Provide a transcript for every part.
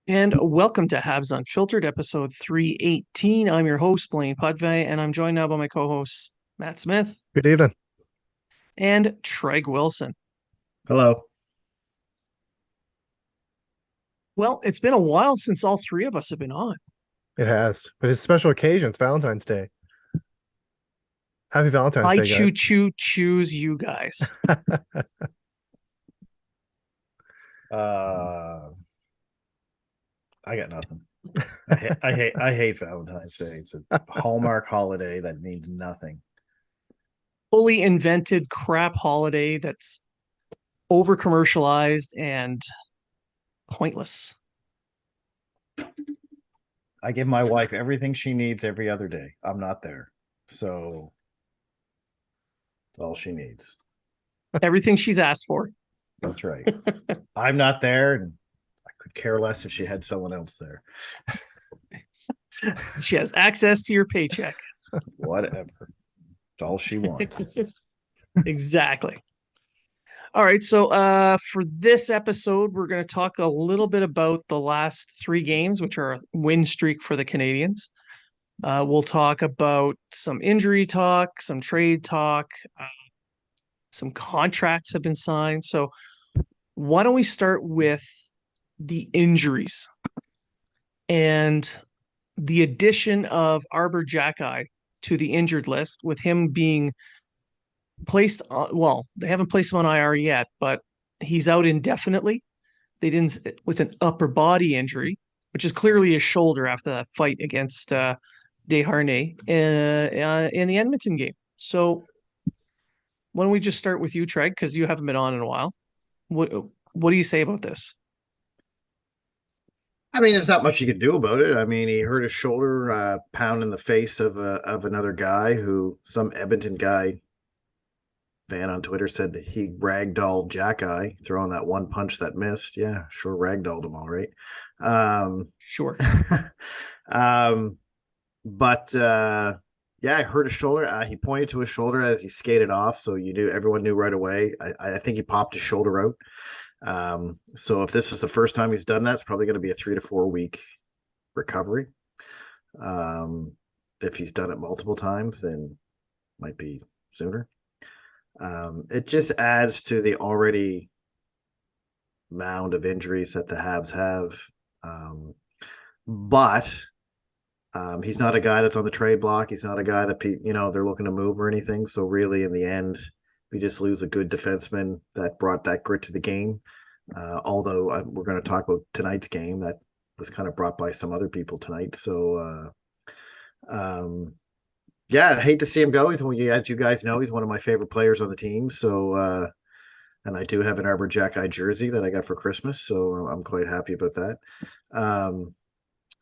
And welcome to Habs Unfiltered, episode 318. I'm your host, Blain Pudvey, and I'm joined now by my co-hosts, Matt Smith Good evening. and Treg Wilson. Hello. Well, it's been a while since all three of us have been on. It has, but it's a special occasion. It's Valentine's Day. Happy Valentine's I Day, guys. choose you guys. I got nothing. I hate Valentine's Day. It's a Hallmark holiday that means nothing. Fully invented crap holiday that's over commercialized and pointless. I give my wife everything she needs every other day. I'm not there. So that's all she needs. Everything she's asked for. That's right. I'm not there, and I could care less if she had someone else there. She has access to your paycheck. Whatever. It's all she wants. Exactly. All right, so for this episode, we're going to talk a little bit about the last three games, which are a win streak for the Canadians. We'll talk about some injury talk, some trade talk, some contracts have been signed. So why don't we start with the injuries and the addition of Arbor Jackeye to the injured list, with him being placed they haven't placed him on IR yet, but he's out indefinitely. They didn't, with an upper body injury, which is clearly his shoulder after that fight against Desharnais in the Edmonton game. So why don't we just start with you, Treg, because you haven't been on in a while. What do you say about this? I mean, there's not much you can do about it. I mean, he hurt his shoulder, pound in the face of another guy who some Edmonton guy fan on Twitter said that he ragdolled Jackeye, throwing that one punch that missed. Yeah, sure, ragdolled him all right. Sure. But yeah, I hurt his shoulder. He pointed to his shoulder as he skated off, so everyone knew right away. I think he popped his shoulder out. So if this is the first time he's done that, it's probably going to be a 3 to 4 week recovery. If he's done it multiple times, then might be sooner. It just adds to the already mound of injuries that the Habs have. But he's not a guy that's on the trade block. He's not a guy that they're looking to move or anything. So really, in the end, we just lose a good defenseman that brought that grit to the game. Although we're going to talk about tonight's game that was kind of brought by some other people tonight. So yeah, I hate to see him go. As you guys know, he's one of my favorite players on the team. So and I do have an Arbor Jackeye jersey that I got for Christmas, so I'm quite happy about that.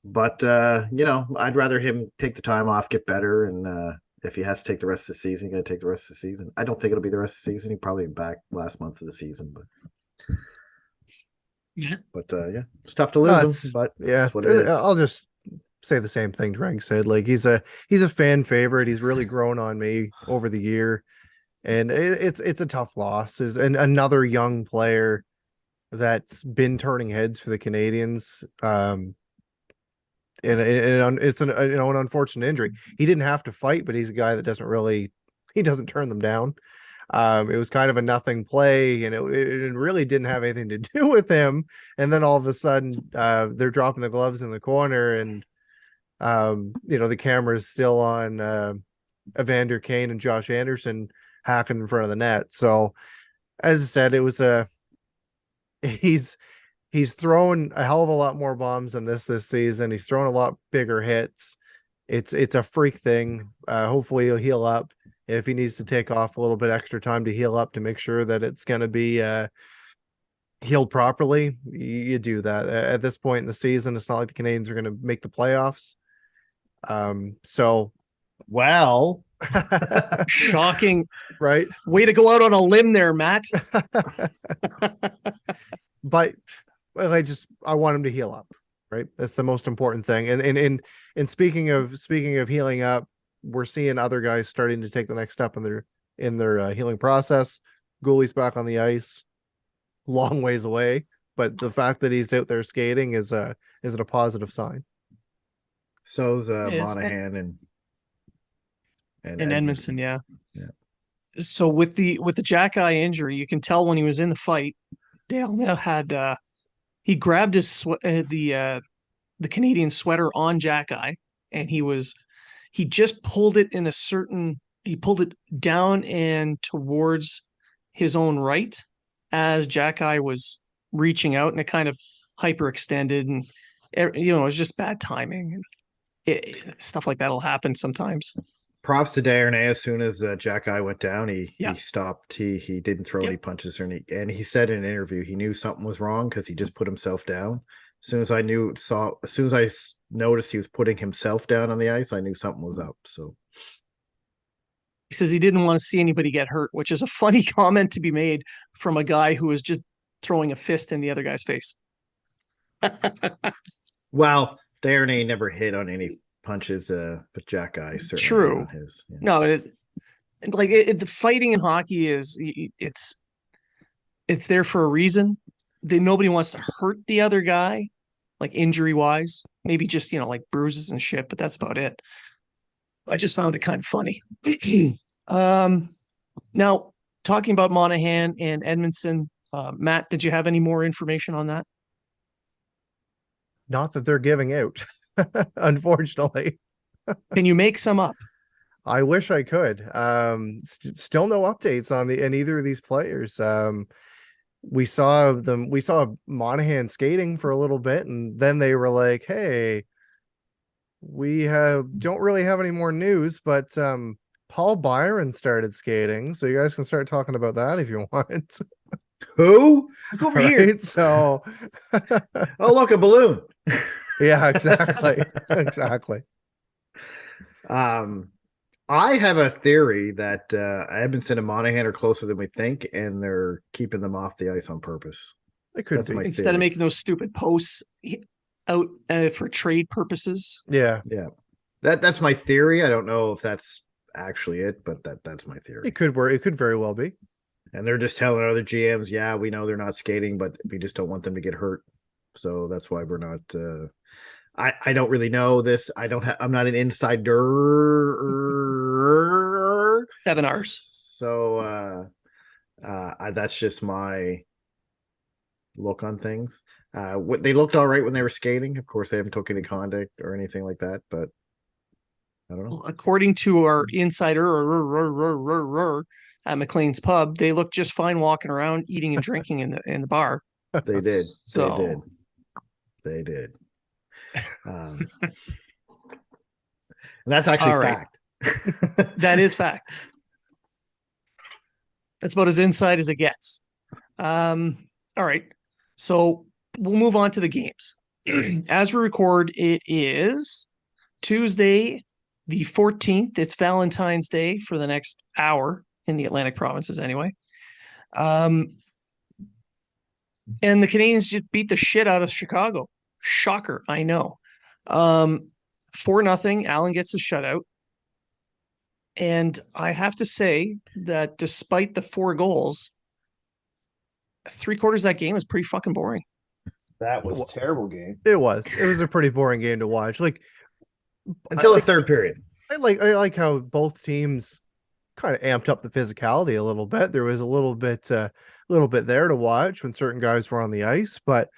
But I'd rather him take the time off, get better, and if he has to take the rest of the season, he got to take the rest of the season. I don't think it'll be the rest of the season. He'll probably be back last month of the season, but Yeah. yeah, it's tough to lose him, but yeah, that's what it is. I'll just say the same thing Drake said. Like he's a fan favorite. He's really grown on me over the year, and it's a tough loss. Is another young player that's been turning heads for the Canadians. And it's an unfortunate injury. He didn't have to fight, but he's a guy that doesn't turn them down. It was kind of a nothing play, and it really didn't have anything to do with him. And then all of a sudden, they're dropping the gloves in the corner, and the camera's still on Evander Kane and Josh Anderson hacking in front of the net. So, as I said, it was he's thrown a hell of a lot more bombs than this season. He's thrown a lot bigger hits. It's a freak thing. Hopefully he'll heal up. If he needs to take off a little bit extra time to heal up to make sure that it's going to be healed properly, you do that. At this point in the season, it's not like the Canadians are going to make the playoffs. So, well, Shocking. right? Way to go out on a limb there, Matt. But I want him to heal up, right? That's the most important thing. And speaking of healing up, we're seeing other guys starting to take the next step in their healing process. Goalie's back on the ice, long ways away, but the fact that he's out there skating is a positive sign. So's It is. Monahan And Edmondson, yeah. Yeah. So with the Jack Eye injury, you can tell when he was in the fight, Dale Mail had he grabbed his the Canadian sweater on Jack Eye, and he just pulled it in a certain he pulled it down and towards his own right as Jack Eye was reaching out, and it kind of hyperextended, and it was just bad timing. Stuff like that'll happen sometimes. Props to Darnay. As soon as Jack Eye went down, he stopped. He didn't throw any punches, and he said in an interview he knew something was wrong because he just put himself down. As soon as I noticed he was putting himself down on the ice, I knew something was up. So he says he didn't want to see anybody get hurt, which is a funny comment to be made from a guy who was just throwing a fist in the other guy's face. Well, Darnay never hit on any punches, but Jack Eye certainly. True. On his, yeah. No, the fighting in hockey it's there for a reason. Nobody wants to hurt the other guy, like injury wise. Maybe just like bruises and shit, but that's about it. I just found it kind of funny. Now talking about Monahan and Edmondson, Matt, did you have any more information on that? Not that they're giving out, unfortunately. Can you make some up? I wish I could. Still no updates on either of these players. We saw Monahan skating for a little bit, and then they were like, "Hey, we don't really have any more news, but Paul Byron started skating, so you guys can start talking about that if you want." Who? Go over here. So, oh, look, a balloon. Yeah, exactly. Exactly. I have a theory that Edmondson and Monahan are closer than we think, and they're keeping them off the ice on purpose. It could be. Instead of making those stupid posts out for trade purposes. Yeah. Yeah. That's my theory. I don't know if that's actually it, but that's my theory. It could work. It could very well be. And they're just telling other GMs, yeah, we know they're not skating, but we just don't want them to get hurt. So that's why we're not I don't really know this. I'm not an insider. 7 hours. So that's just my look on things. They looked all right when they were skating. Of course, they haven't took any contact or anything like that, but I don't know. According to our insider at McLean's Pub, they look just fine walking around, eating and drinking in the bar. They did. So They did. And that's actually fact. That is fact. That's about as inside as it gets. All right. So we'll move on to the games. As we record, it is Tuesday, the 14th. It's Valentine's Day for the next hour in the Atlantic provinces anyway. And the Canadians just beat the shit out of Chicago. Shocker, I know. 4-0. Allen gets a shutout. And I have to say that despite the 4 goals, 3/4 of that game was pretty fucking boring. That was a terrible game. It was. It was a pretty boring game to watch. Like until the third period. I like how both teams kind of amped up the physicality a little bit. There was a little bit there to watch when certain guys were on the ice, but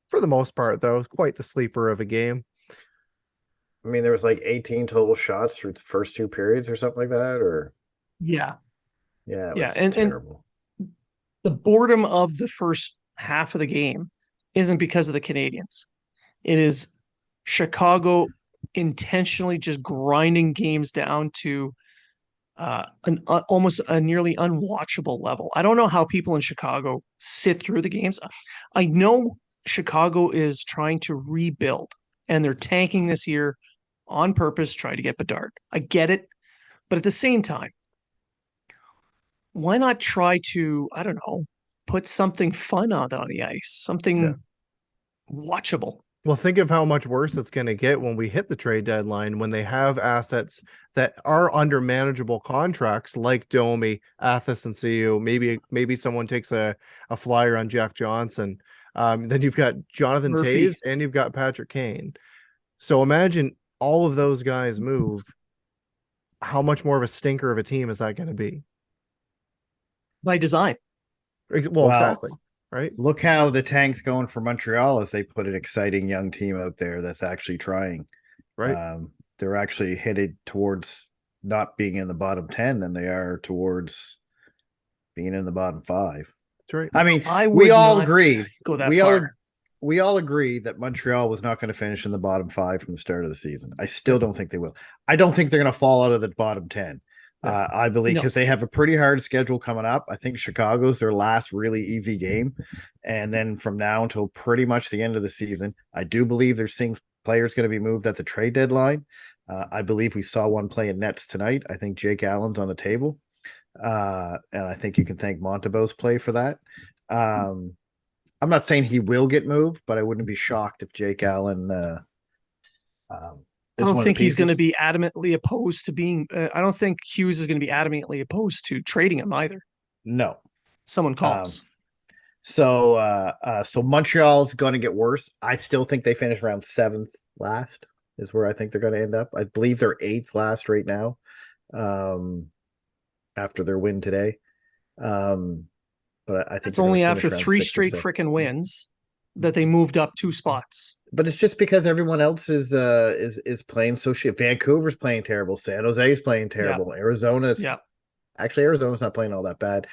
for the most part, though, quite the sleeper of a game. I mean, there was like 18 total shots through the first 2 periods or something like that, or yeah, it was terrible. And the boredom of the first half of the game isn't because of the Canadians. It is Chicago intentionally just grinding games down to almost a nearly unwatchable level. I don't know how people in Chicago sit through the games. I know Chicago is trying to rebuild, and they're tanking this year on purpose, trying to get Bedard. I get it. But at the same time, why not try to, I don't know, put something fun on the ice, something watchable? Well, think of how much worse it's going to get when we hit the trade deadline, when they have assets that are under manageable contracts like Domi, Athos, and CEO. Maybe someone takes a flyer on Jack Johnson. Then you've got Jonathan Murphy. Taves and you've got Patrick Kane. So imagine all of those guys move. How much more of a stinker of a team is that going to be? By design. Well, exactly. Right. Look how the tank's going for Montreal as they put an exciting young team out there that's actually trying. Right. They're actually headed towards not being in the bottom 10 than they are towards being in the bottom 5. That's right. I mean, I we would all not agree. go that we far. we all agree that Montreal was not going to finish in the bottom 5 from the start of the season. I still don't think they will. I don't think they're going to fall out of the bottom 10. No. I believe No. because they have a pretty hard schedule coming up. I think Chicago's their last really easy game. And then from now until pretty much the end of the season, I do believe there's things players going to be moved at the trade deadline. I believe we saw one play in Nets tonight. I think Jake Allen's on the table. And I think you can thank Montebo's play for that. I'm not saying he will get moved, but I wouldn't be shocked if Jake Allen. I don't think he's going to be adamantly opposed to being. I don't think Hughes is going to be adamantly opposed to trading him either. No. Someone calls. So Montreal's going to get worse. I still think they finish around 7th last is where I think they're going to end up. I believe they're 8th last right now. After their win today. But I think it's only after 3 straight freaking wins that they moved up 2 spots. But it's just because everyone else is playing so shit. Vancouver's playing terrible. San Jose's playing terrible. Yeah. Arizona's yeah. Actually, Arizona's not playing all that bad.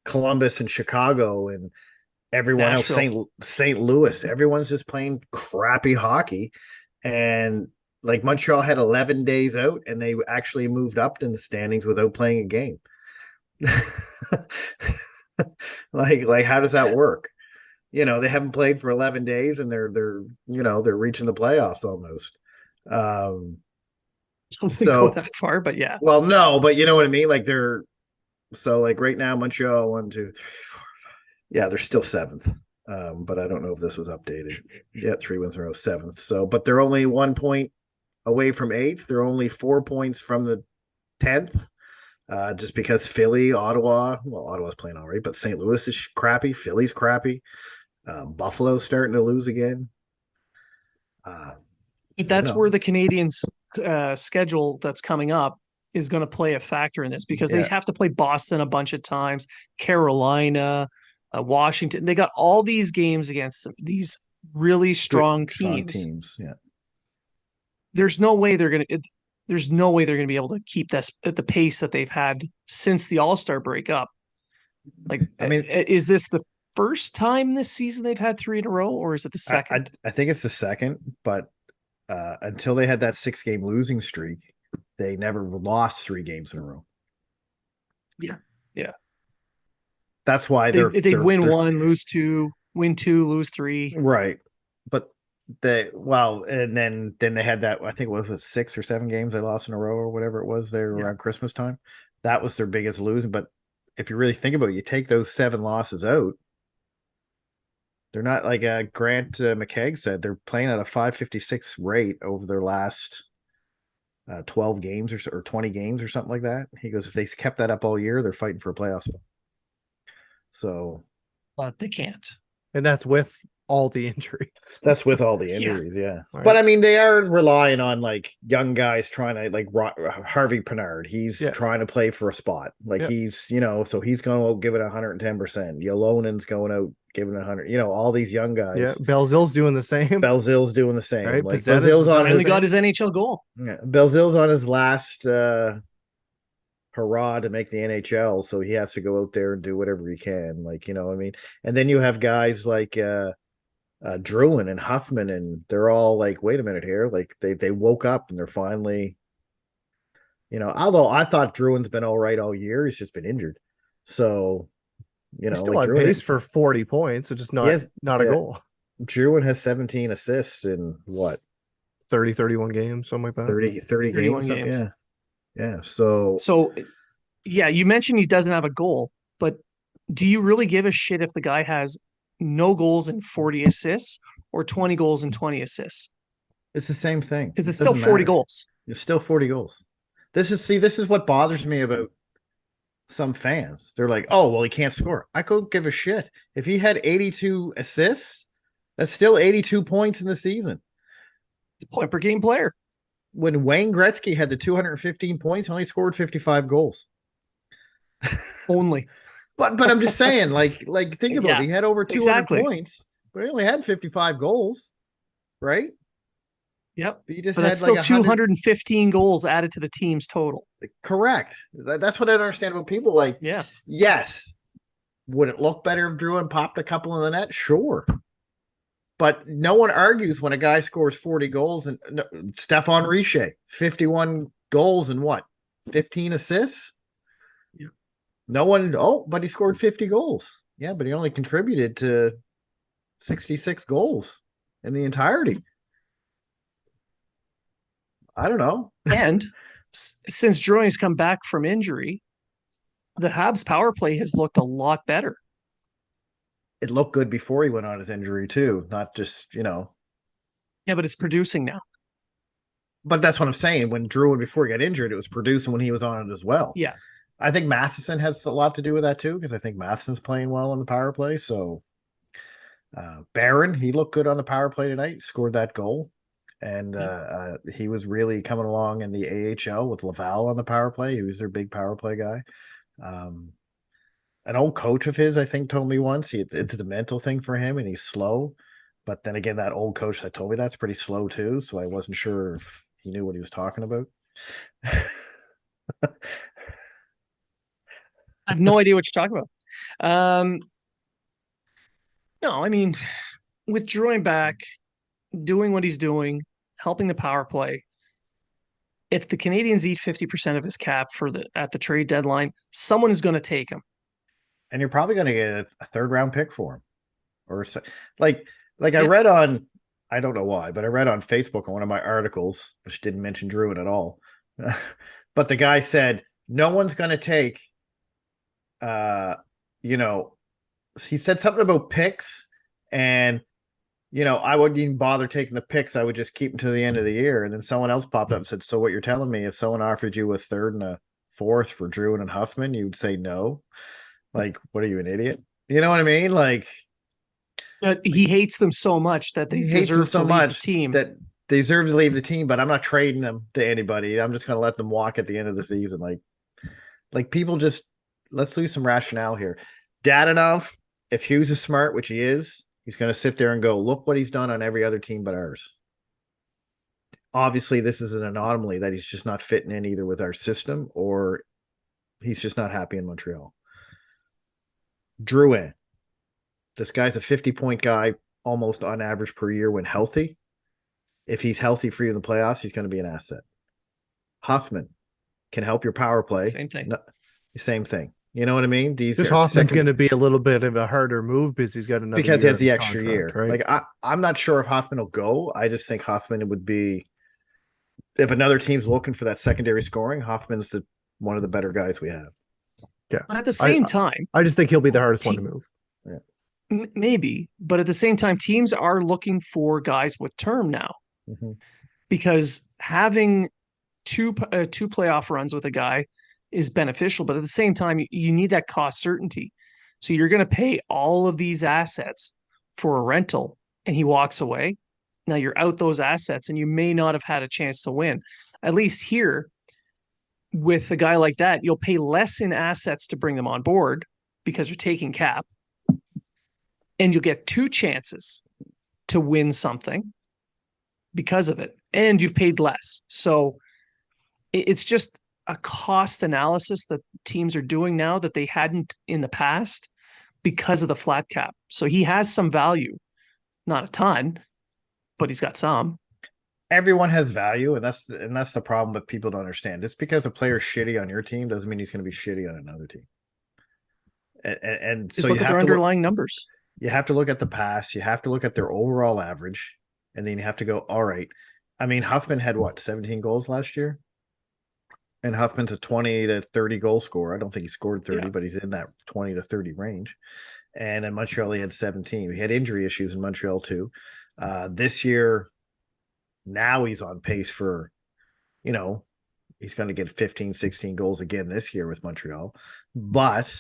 Columbus and Chicago and everyone Nashville. else, St. Louis, everyone's just playing crappy hockey. And like Montreal had 11 days out and they actually moved up in the standings without playing a game. like how does that work? They haven't played for 11 days and they're reaching the playoffs almost. So go that far, but yeah. Well, no, but you know what I mean? Like they're so like right now, Montreal 1, 2, 3, 4, 5. Yeah, they're still 7th. But I don't know if this was updated. Yeah, 3 wins in a row, 7th. So, but they're only 1 point away from 8th. They're only 4 points from the 10th. Just because Philly, Ottawa's playing all right, but St. Louis is crappy. Philly's crappy. Buffalo's starting to lose again. But that's where the Canadians' schedule that's coming up is going to play a factor in this because they have to play Boston a bunch of times, Carolina, Washington. They got all these games against these really strong teams. Yeah. There's no way they're going to. There's no way they're going to be able to keep this at the pace that they've had since the All-Star breakup. Like, I mean, is this the first time this season they've had 3 in a row, or is it the second? I think it's the second, but until they had that 6-game losing streak, they never lost 3 games in a row. Yeah. That's why they win 1, lose 2, win 2, lose 3. Right, but and then they had that. I think it was 6 or 7 games they lost in a row or whatever it was there around Christmas time. That was their biggest losing. But if you really think about it, you take those 7 losses out. They're not like Grant McKegg said. They're playing at a .556 rate over their last 12 games or 20 games or something like that. He goes, if they kept that up all year, they're fighting for a playoff spot. So, but they can't. And that's with all the injuries. That's with all the injuries, yeah. Right. But I mean, they are relying on like young guys trying to like Harvey Pinard. He's trying to play for a spot. Like he's, so he's going to give it 110%. Yelonen's going out giving 100. All these young guys. Yeah, Belzil's doing the same. Belzil's doing the same. Right? Like Belzil's on his got his NHL goal. Yeah, Belzil's on his last hurrah to make the NHL, so he has to go out there and do whatever he can. Like, what I mean? And then you have guys like Druin and Huffman, and they're all like, wait a minute here. Like they woke up and they're finally, although I thought Druin's been all right all year, he's just been injured. So, he's still on pace for 40 points, so just not a goal. Druin has 17 assists in what? 31 games, something like that. 30 games. Yeah. Yeah. So yeah, you mentioned he doesn't have a goal, but do you really give a shit if the guy has no goals and 40 assists or 20 goals and 20 assists? It's the same thing. Because it's still 40 goals. It's still 40 goals. This is what bothers me about some fans. They're like, oh, well, he can't score. I couldn't give a shit. If he had 82 assists, that's still 82 points in the season. He's a point per game player. When Wayne Gretzky had the 215 points, he only scored 55 goals. Only. But I'm just saying, like think about Yeah, it. He had over 200 exactly. points, but he only had 55 goals, right? Yep. But he just But had that's like still 215 goals added to the team's total. Correct. That's what I don't understand about people. Like, Yeah. yes, would it look better if Drouin popped a couple in the net? Sure. But no one argues when a guy scores 40 goals and Stefan Richer, 51 goals and what? 15 assists? Yeah. No one, but he scored 50 goals. Yeah, but he only contributed to 66 goals in the entirety. I don't know. And since Drouin's come back from injury, the Habs power play has looked a lot better. It looked good before he went on his injury too, not just, Yeah, but it's producing now. But that's what I'm saying. When Drouin, before he got injured, it was producing when he was on it as well. Yeah. I think Matheson has a lot to do with that too, because I think Matheson's playing well on the power play. So Barron, he looked good on the power play tonight, scored that goal. And he was really coming along in the AHL with Laval on the power play. He was their big power play guy. An old coach of his, I think, told me once it's a mental thing for him, and he's slow. But then again, that old coach that told me that's pretty slow too. So I wasn't sure if he knew what he was talking about. I have no idea what you're talking about. No, I mean, with Drouin back, doing what he's doing, helping the power play, if the Canadians eat 50% of his cap at the trade deadline, someone is going to take him. And you're probably going to get a third round pick for him, or like I read on, I don't know why, but I read on Facebook on one of my articles, which didn't mention Drouin at all, but the guy said no one's going to take, he said something about picks, and I wouldn't even bother taking the picks. I would just keep them to the end of the year. And then someone else popped up and said, so what you're telling me, if someone offered you a third and a fourth for Drouin and Huffman, you would say no? Like, what are you, an idiot? You know what I mean? Like, he hates them so much that they deserve to leave the team. That they deserve to leave the team, but I'm not trading them to anybody. I'm just going to let them walk at the end of the season. Like people just, let's lose some rationale here. Dadonov, if Hughes is smart, which he is, he's going to sit there and go, look what he's done on every other team but ours. Obviously, this is an anomaly that he's just not fitting in either with our system, or he's just not happy in Montreal. Drouin, this guy's a 50-point guy almost on average per year when healthy. If he's healthy for you in the playoffs, he's going to be an asset. Huffman can help your power play. Same thing. No, same thing. You know what I mean? This Hoffman's going to be a little bit of a harder move because he's got another because he has the extra contract, year. right? Like I'm not sure if Hoffman will go. I just think Hoffman would be, if another team's looking for that secondary scoring, Hoffman's one of the better guys we have. Yeah. But at the same time, I just think he'll be the hardest one to move. Yeah. Maybe, but at the same time, teams are looking for guys with term now, because having two playoff runs with a guy is beneficial. But at the same time, you need that cost certainty. So you're going to pay all of these assets for a rental, and he walks away. Now you're out those assets, and you may not have had a chance to win. At least here, with a guy like that, you'll pay less in assets to bring them on board because you're taking cap, and you'll get two chances to win something because of it, and you've paid less. So it's just a cost analysis that teams are doing now that they hadn't in the past because of the flat cap. So he has some value, not a ton, but he's got some. Everyone has value, and that's the problem that people don't understand. Just because a player's shitty on your team doesn't mean he's going to be shitty on another team. And Just so look you at have their to underlying numbers. You have to look at the past. You have to look at their overall average, and then you have to go, all right. I mean, Huffman had 17 goals last year? And Huffman's a 20 to 30 goal scorer. I don't think he scored 30, but he's in that 20 to 30 range. And in Montreal, he had 17. He had injury issues in Montreal too. This year, now he's on pace for, he's going to get 15, 16 goals again this year with Montreal. But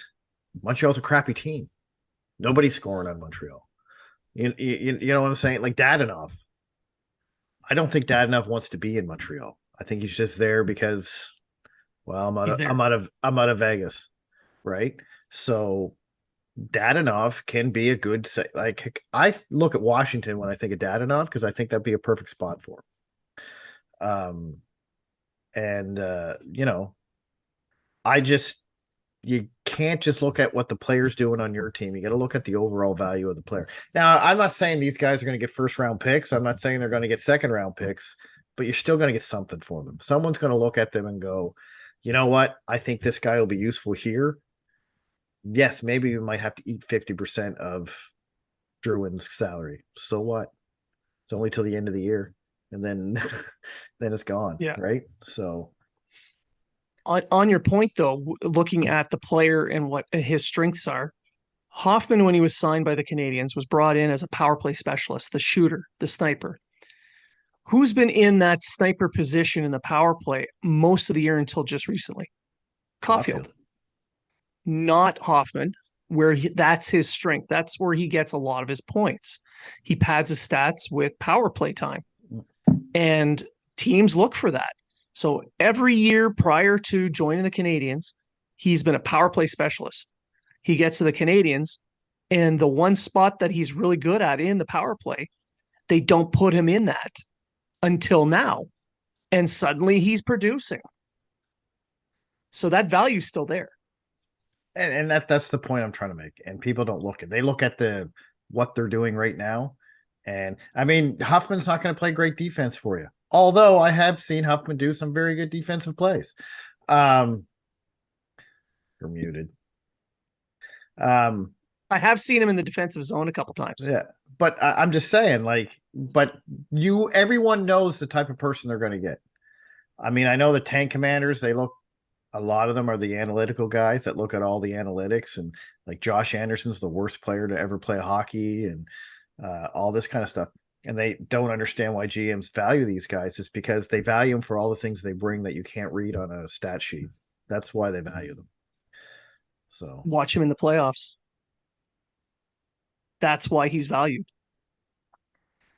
Montreal's a crappy team. Nobody's scoring on Montreal. You know what I'm saying? Like Dadonov. I don't think Dadonov wants to be in Montreal. I think he's just there because, well, I'm out of Vegas, right? So Dadonov can be a good, like, I look at Washington when I think of Dadonov because I think that'd be a perfect spot for him. And you know, you can't just look at what the player's doing on your team. You got to look at the overall value of the player. Now, I'm not saying these guys are going to get first round picks. I'm not saying they're going to get second round picks, but you're still going to get something for them. Someone's going to look at them and go, you know what? I think this guy will be useful here. Yes, maybe we might have to eat 50% of Drouin's salary. So what? It's only till the end of the year. And then then it's gone. Yeah. Right. So On your point, though, looking at the player and what his strengths are, Hoffman, when he was signed by the Canadiens, was brought in as a power play specialist, the shooter, the sniper. Who's been in that sniper position in the power play most of the year until just recently? Caulfield. Not Hoffman, where that's his strength. That's where he gets a lot of his points. He pads his stats with power play time. And teams look for that. So every year prior to joining the Canadiens, he's been a power play specialist. He gets to the Canadiens, and the one spot that he's really good at in the power play, they don't put him in that until now. And suddenly he's producing. So that value's still there. And that's the point I'm trying to make. And people don't look at, they look at what they're doing right now. And I mean, Huffman's not going to play great defense for you. Although I have seen Huffman do some very good defensive plays. You're muted. I have seen him in the defensive zone a couple times. Yeah. But I'm just saying, everyone knows the type of person they're going to get. I mean, I know the tank commanders, a lot of them are the analytical guys that look at all the analytics, and like Josh Anderson's the worst player to ever play hockey and all this kind of stuff. And they don't understand why GMs value these guys. It's because they value them for all the things they bring that you can't read on a stat sheet. That's why they value them. So watch him in the playoffs. That's why he's valued.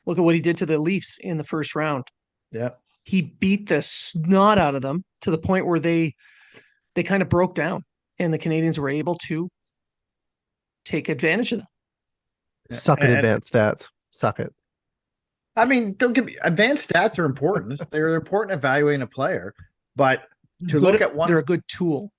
Look at what he did to the Leafs in the first round. Yeah. He beat the snot out of them to the point where they kind of broke down, and the Canadiens were able to take advantage of them. Suck at advanced stats. Suck it. I mean, don't give me, advanced stats are important. They're important evaluating a player, but look at one, they're a good tool.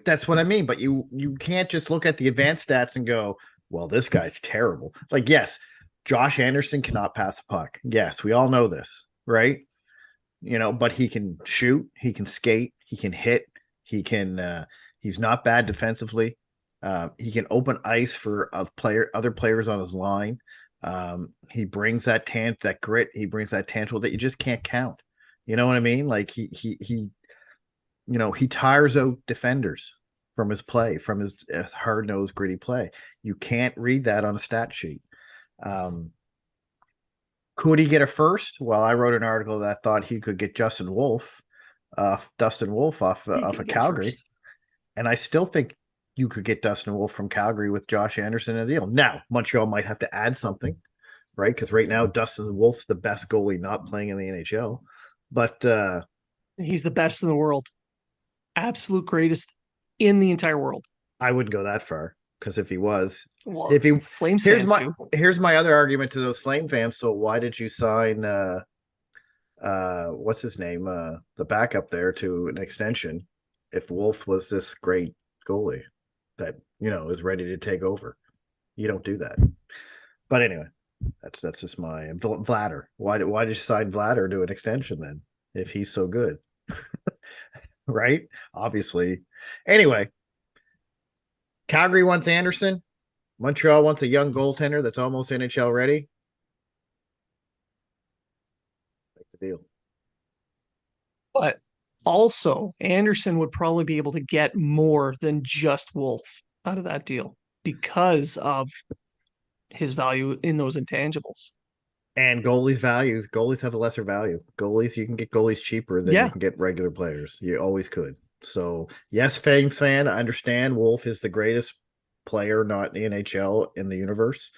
That's what I mean. But you can't just look at the advanced stats and go, well, this guy's terrible. Like, yes, Josh Anderson cannot pass a puck. Yes, we all know this, right? You know, but he can shoot, he can skate, he can hit, he can. He's not bad defensively. He can open ice for other players on his line. He brings that grit. He brings that tangible that you just can't count. You know what I mean? Like he tires out defenders from his play, from his hard-nosed, gritty play. You can't read that on a stat sheet. Could he get a first? Well, I wrote an article that I thought he could get Dustin Wolf off of Calgary. And I still think you could get Dustin Wolf from Calgary with Josh Anderson in a deal. Now, Montreal might have to add something, right? Because right now, Dustin Wolf's the best goalie not playing in the NHL. But he's the best in the world. Absolute greatest in the entire world. I wouldn't go that far, because if he was, Flames here's my other argument to those Flame fans. So why did you sign what's his name, the backup there, to an extension if Wolf was this great goalie that is ready to take over? You don't do that. But anyway, that's just my Vladar. Why did you sign Vladar to an extension then if he's so good? Right? Obviously. Anyway, Calgary wants Anderson. Montreal wants a young goaltender that's almost NHL ready. Make the deal. But also, Anderson would probably be able to get more than just Wolf out of that deal because of his value in those intangibles. And goalies have a lesser value. You can get goalies cheaper than you can get regular players. You always could. So yes, fan, I understand Wolf is the greatest player, not in the NHL, in the universe.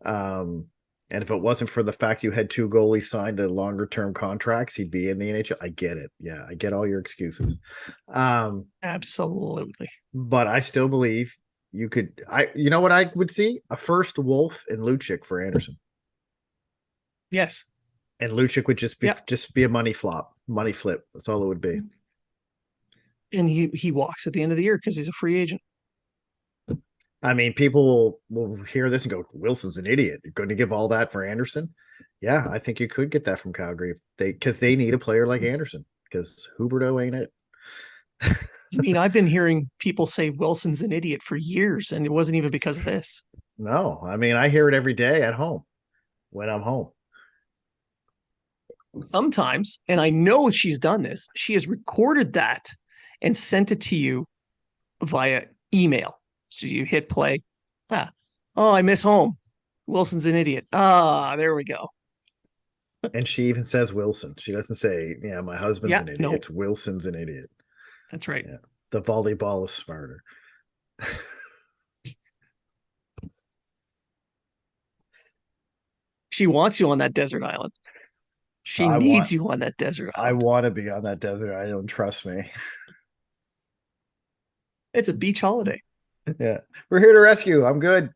And if it wasn't for the fact you had two goalies signed to longer term contracts, he'd be in the NHL. I get it. Yeah, I get all your excuses. Absolutely. But I still believe you could. You know what I would see? A first Wolf and Lucic for Anderson. Yes. And Lucic would just be a money flip. That's all it would be. And he walks at the end of the year because he's a free agent. I mean, people will hear this and go, Wilson's an idiot. You're going to give all that for Anderson? Yeah, I think you could get that from Calgary because they need a player like Anderson because Huberdeau ain't it. I mean, I've been hearing people say Wilson's an idiot for years, and it wasn't even because of this. No, I mean, I hear it every day at home when I'm home. Sometimes, and I know she's done this, she has recorded that and sent it to you via email. So you hit play. Oh, I miss home. Wilson's an idiot. There we go. And she even says Wilson. She doesn't say, yeah, my husband's an idiot. No. It's Wilson's an idiot. That's right. Yeah. The volleyball is smarter. She wants you on that desert island. She needs you on that desert island. I want to be on that desert island. Trust me. It's a beach holiday. Yeah. We're here to rescue. I'm good.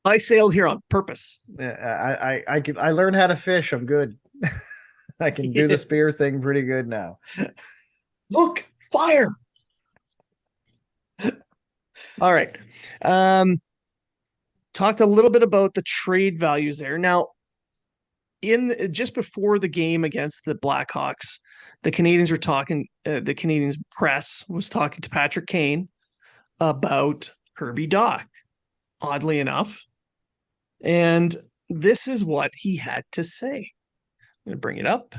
I sailed here on purpose. Yeah, I learned how to fish. I'm good. I can do the spear thing pretty good now. Look, fire. All right. Talked a little bit about the trade values there. Now, just before the game against the Blackhawks, the Canadians were talking. The Canadians press was talking to Patrick Kane about Kirby Dach, oddly enough, and this is what he had to say. I'm going to bring it up.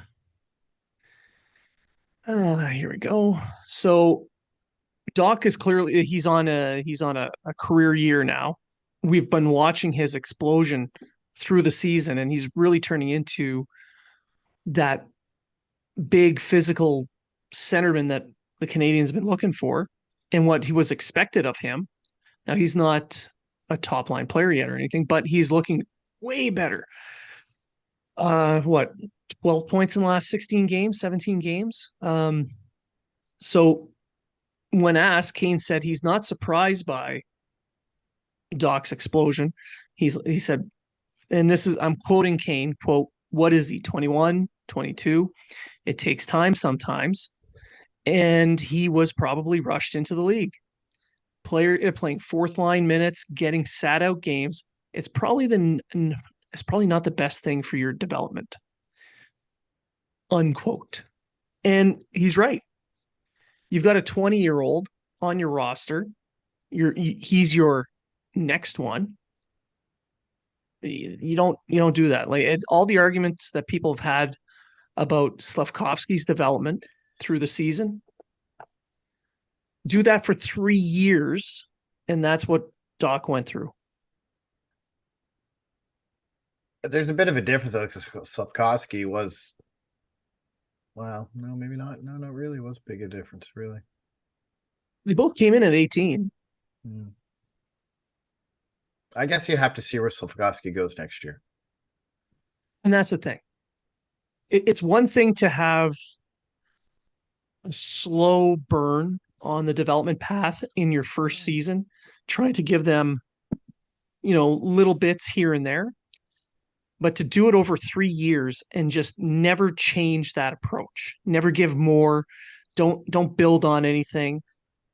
Here we go. So, Dach is clearly he's on a career year now. We've been watching his explosion through the season, and he's really turning into that big physical centerman that the Canadians have been looking for and what he was expected of him. Now, he's not a top line player yet or anything, but he's looking way better. 12 points in the last 16 games, 17 games. So when asked, Kane said he's not surprised by Dach's explosion. He said, and this is, I'm quoting Kane, quote, what is he, 21, 22? It takes time sometimes. And he was probably rushed into the league. Playing fourth line minutes, getting sat out games. It's probably not the best thing for your development. Unquote. And he's right. You've got a 20-year-old on your roster. He's your next one. You don't do that. Like all the arguments that people have had about Slafkovsky's development through the season, do that for 3 years, and that's what Dach went through. There's a bit of a difference though, because Slafkovsky was, well, no, maybe not. No, really was big a difference, really. They both came in at 18. I guess you have to see where Slafkovsky goes next year. And that's the thing. It's one thing to have a slow burn on the development path in your first season, trying to give them, little bits here and there. But to do it over 3 years and just never change that approach, never give more, don't build on anything,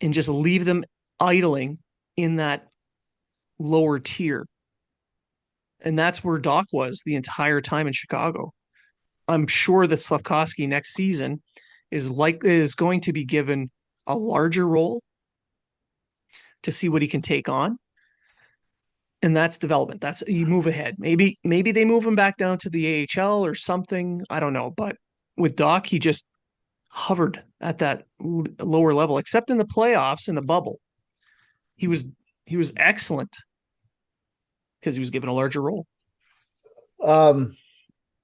and just leave them idling in that lower tier. And that's where Dach was the entire time in Chicago. I'm sure that Slafkovsky next season is going to be given a larger role to see what he can take on. And that's development. That's you move ahead. Maybe they move him back down to the AHL or something. I don't know. But with Dach, he just hovered at that lower level, except in the playoffs in the bubble. He was excellent because he was given a larger role.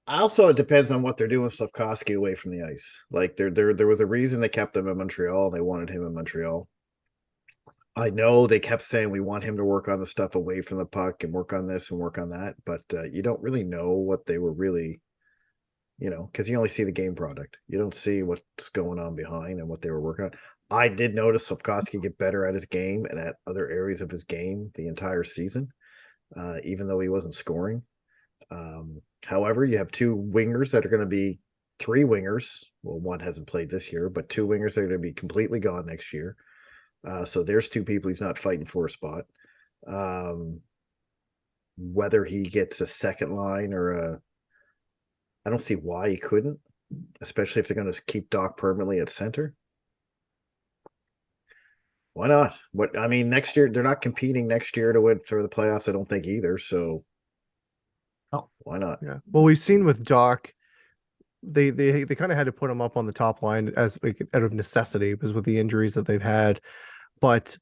Also, it depends on what they're doing with Slafkovsky away from the ice. Like there was a reason they kept him in Montreal. They wanted him in Montreal. I know they kept saying we want him to work on the stuff away from the puck and work on this and work on that, but you don't really know what they were really, because you only see the game product. You don't see what's going on behind and what they were working on. I did notice Slafkovsky get better at his game and at other areas of his game the entire season, even though he wasn't scoring. However, you have two wingers that are going to be three wingers. Well, one hasn't played this year, but two wingers that are going to be completely gone next year. So there's two people he's not fighting for a spot. Whether he gets a second line I don't see why he couldn't, especially if they're going to keep Doc permanently at center. Why not? Next year they're not competing next year to win for the playoffs. I don't think either. So, why not? Yeah. Well, we've seen with Doc, they kind of had to put him up on the top line as out of necessity because with the injuries that they've had, but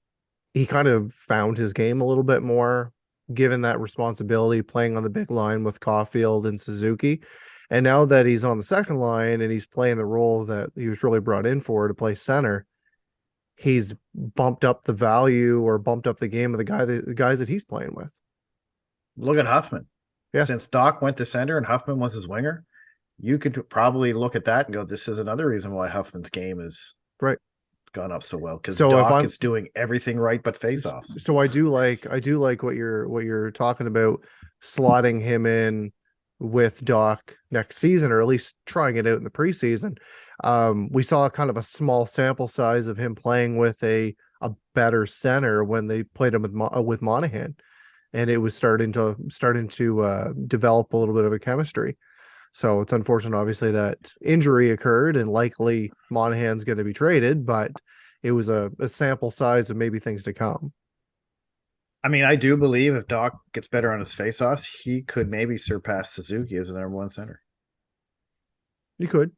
he kind of found his game a little bit more, given that responsibility, playing on the big line with Caulfield and Suzuki. And now that he's on the second line and he's playing the role that he was really brought in for to play center, he's bumped up the value or bumped up the game of the guys that he's playing with. Look at Huffman. Yeah. Since Doc went to center and Huffman was his winger, you could probably look at that and go, this is another reason why Huffman's game is right gone up so well, because so Doc is doing everything right but face-offs. So I do like what you're talking about, slotting him in with Doc next season, or at least trying it out in the preseason. We saw kind of a small sample size of him playing with a better center when they played him with Monahan, and it was starting to develop a little bit of a chemistry. So it's unfortunate, obviously, that injury occurred and likely Monahan's going to be traded, but it was a sample size of maybe things to come. I do believe if Doc gets better on his faceoffs, he could maybe surpass Suzuki as the number one center. You could.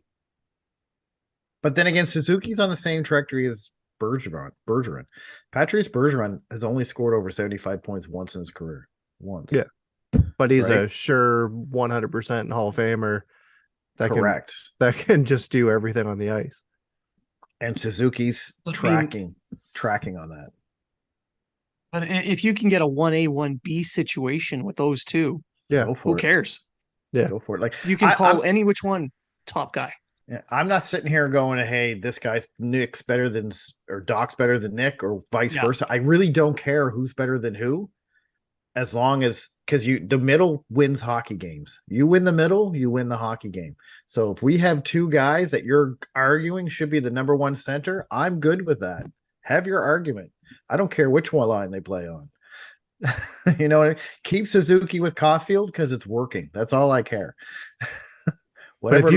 But then again, Suzuki's on the same trajectory as Bergeron. Patrice Bergeron has only scored over 75 points once in his career. Once. Yeah. But he's right? a sure 100% Hall of Famer Correct. That can just do everything on the ice. And Suzuki's tracking on that. But if you can get a 1A, 1B situation with those two, who cares? Yeah. Go for it. Like you can call any which one top guy. Yeah, I'm not sitting here going, hey, this guy's Nick's better than, or Doc's better than Nick, or vice versa. I really don't care who's better than who, as long as, because the middle wins hockey games. You win the middle, you win the hockey game. So if we have two guys that you're arguing should be the number one center, I'm good with that. Have your argument. I don't care which one line they play on. You know what I mean? Keep Suzuki with Caulfield because it's working. That's all I care. Whatever,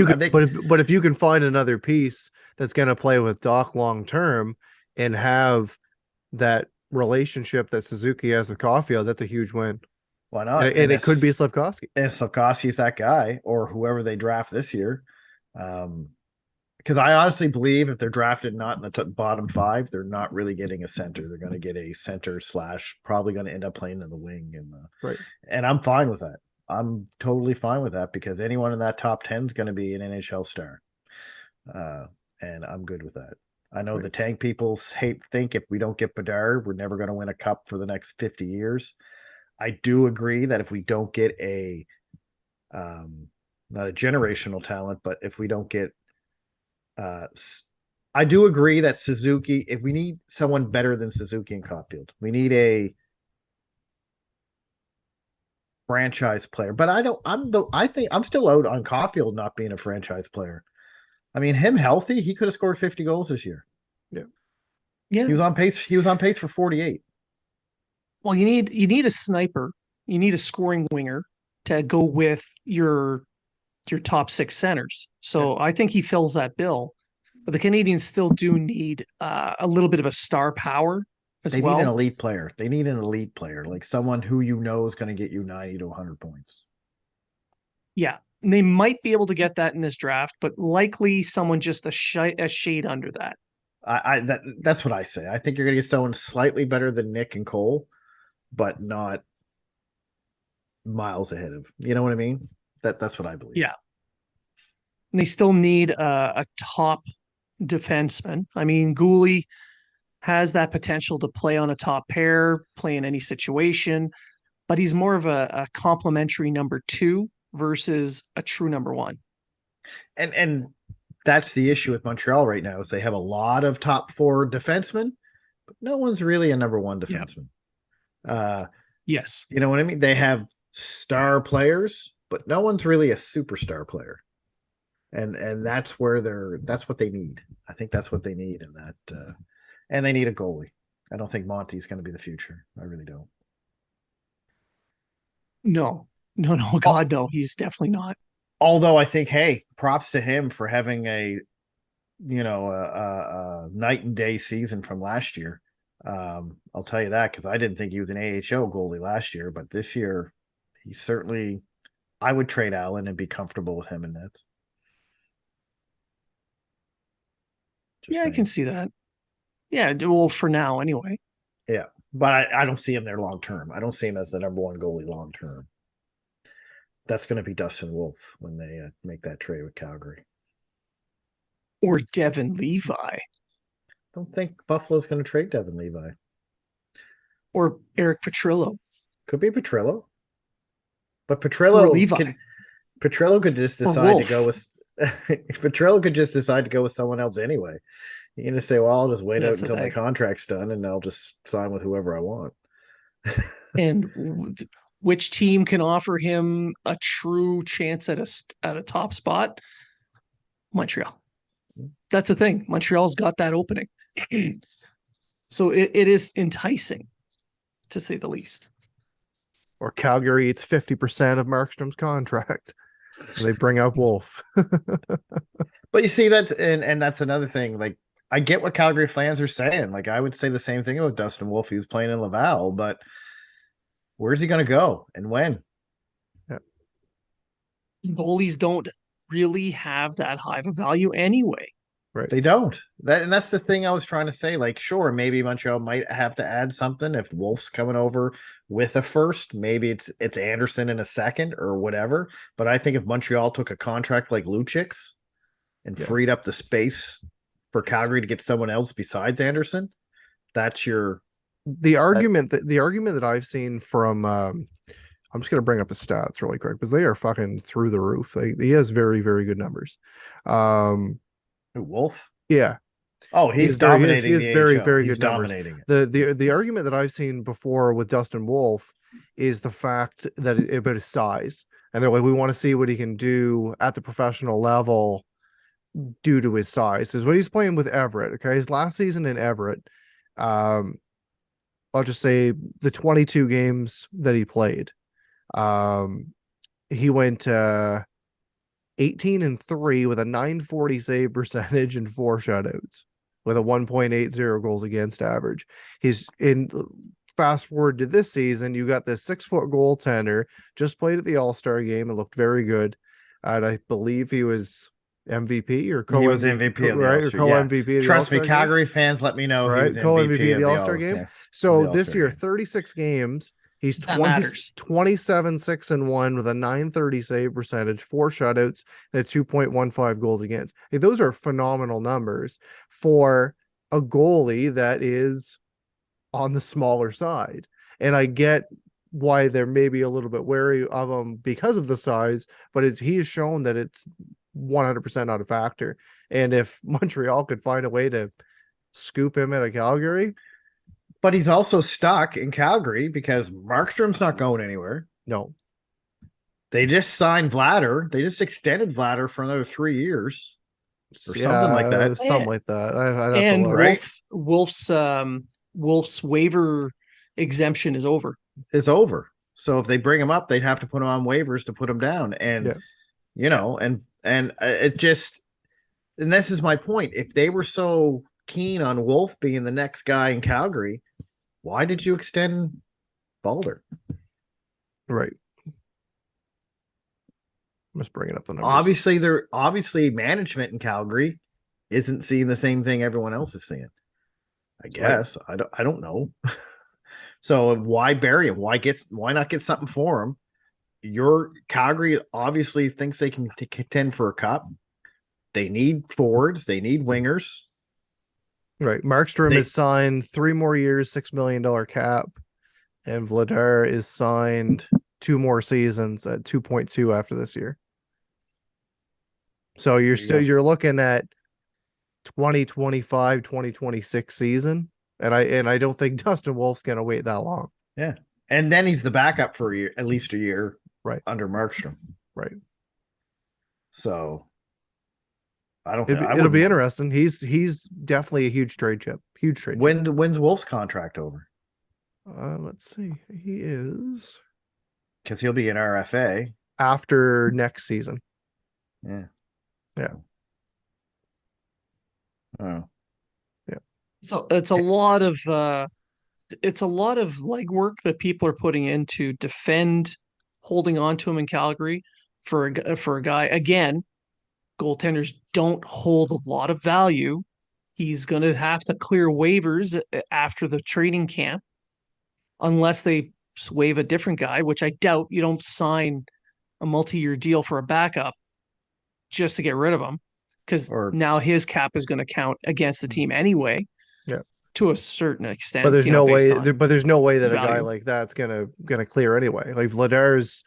but if you can find another piece that's going to play with Doc long term and have that relationship that Suzuki has with Caulfield, that's a huge win. Why not? And it could be Slafkovsky. And Slafkovsky's that guy, or whoever they draft this year. Because I honestly believe if they're drafted not in the bottom five, they're not really getting a center. They're going to get a center / probably going to end up playing in the wing. Right. And I'm fine with that. I'm totally fine with that because anyone in that top 10 is going to be an NHL star. And I'm good with that. I know the tank people think if we don't get Bedard, we're never going to win a cup for the next 50 years. I do agree that if we don't get not a generational talent, but if we don't get, I do agree that Suzuki, if we need someone better than Suzuki and Caulfield, we need a franchise player. But I think I'm still out on Caulfield not being a franchise player. I mean, him healthy, he could have scored 50 goals this year. Yeah. He was on pace for 48. Well, you need a sniper. You need a scoring winger to go with your top six centers. So I think he fills that bill. But the Canadians still do need a little bit of a star power as well. They need an elite player. They need an elite player, like someone who you know is going to get you 90 to 100 points. Yeah. And they might be able to get that in this draft, but likely someone just a shade under that. That's what I say. I think you're going to get someone slightly better than Nick and Cole, but not miles ahead of. You know what I mean? That's what I believe. Yeah. And they still need a top defenseman. I mean, Gooley has that potential to play on a top pair, play in any situation, but he's more of a complementary number two versus a true number one. And that's the issue with Montreal right now is they have a lot of top four defensemen, but no one's really a number one defenseman. Yes. You know what I mean? They have star players, but no one's really a superstar player. And that's where that's what they need. I think that's what they need in that and they need a goalie. I don't think Monty's going to be the future. I really don't. No, God, no, he's definitely not. Although I think, hey, props to him for having a night and day season from last year. I'll tell you that because I didn't think he was an AHL goalie last year, but this year he certainly. I would trade Allen and be comfortable with him in that. Yeah, I can see that. Yeah, well, for now anyway. Yeah, but I don't see him there long term. I don't see him as the number one goalie long term. That's going to be Dustin Wolf when they make that trade with Calgary. Or Devin Levi. I don't think Buffalo's going to trade Devin Levi. Or Eric Petrillo. Could be Petrillo. But Petrillo could just decide to go with Petrillo could just decide to go with someone else anyway. You're gonna say, well, I'll just wait out until my contract's done and I'll just sign with whoever I want. And which team can offer him a true chance at a top spot? Montreal. That's the thing. Montreal's got that opening. So it is enticing, to say the least. Or Calgary eats 50% of Markstrom's contract. They bring up Wolf. But you see that, and that's another thing. Like, I get what Calgary fans are saying. Like, I would say the same thing about Dustin Wolf. He was playing in Laval, but where's he going to go and when? Yeah. Goalies don't really have that high of a value anyway. Right. They don't. And that's the thing I was trying to say. Like, sure, maybe Montreal might have to add something if Wolf's coming over with a first. Maybe it's Anderson in a second or whatever. But I think if Montreal took a contract like Luchik's and freed up the space for Calgary to get someone else besides Anderson, that's the argument that I've seen from I'm just going to bring up his stats really quick because they are fucking through the roof. He has very, very good numbers. Wolf? Yeah. Oh, he's dominating. He has very, very he's good dominating numbers. The argument that I've seen before with Dustin Wolf is the fact that about his size. And they're like, we want to see what he can do at the professional level due to his size. Is what he's playing with Everett. Okay. His last season in Everett, I'll just say the 22 games that he played. He went 18-3 with a .940 save percentage and 4 shutouts with a 1.80 goals against average. He's in fast forward to this season, you got this 6-foot goaltender, just played at the All-Star game and looked very good. And I believe he was MVP or he was MVP, right? Or co-MVP. Trust me, Calgary fans, let me know. Right, co-MVP of the All-Star game. Yeah. So this year, 36 games. He's 27, 6 and 1 with a .930 save percentage, 4 shutouts, and a 2.15 goals against. Hey, those are phenomenal numbers for a goalie that is on the smaller side. And I get why they're maybe a little bit wary of him because of the size, but he has shown that it's 100% not a factor. And if Montreal could find a way to scoop him at Calgary. But he's also stuck in Calgary because Markstrom's not going anywhere. No. They just signed Vladar. They just extended Vladar for another 3 years or something like that. Something like that. Wolf's waiver exemption is over. It's over. So if they bring him up, they'd have to put him on waivers to put him down. And and it just, and this is my point. If they were so keen on Wolf being the next guy in Calgary, why did you extend Balder? Right. I'm just bringing up the numbers. Obviously management in Calgary isn't seeing the same thing everyone else is seeing. I guess. Right. I don't know. So why bury him? Why not get something for him your Calgary obviously thinks they can contend for a cup. They need forwards. They need wingers. Right. Markstrom is signed 3 more years, $6 million cap, and Vladar is signed 2 more seasons at 2.2 after this year. So you're looking at 2025, 2026 season. And I don't think Dustin Wolf's gonna wait that long. Yeah. And then he's the backup for at least a year, right, under Markstrom. Right. So I don't think it'll be interesting. He's definitely a huge trade chip. Huge trade chip. When's Wolf's contract over? Let's see. He is, because he'll be an RFA after next season. Yeah. Oh. Yeah. So it's a lot of legwork that people are putting in to defend holding on to him in Calgary for a guy. Again, goaltenders don't hold a lot of value. He's going to have to clear waivers after the training camp unless they waive a different guy, which I doubt. You don't sign a multi-year deal for a backup just to get rid of him, because now his cap is going to count against the team anyway. Yeah, to a certain extent. But there's no way. There's no way that value. A guy like that's gonna clear anyway. Like Vladar's,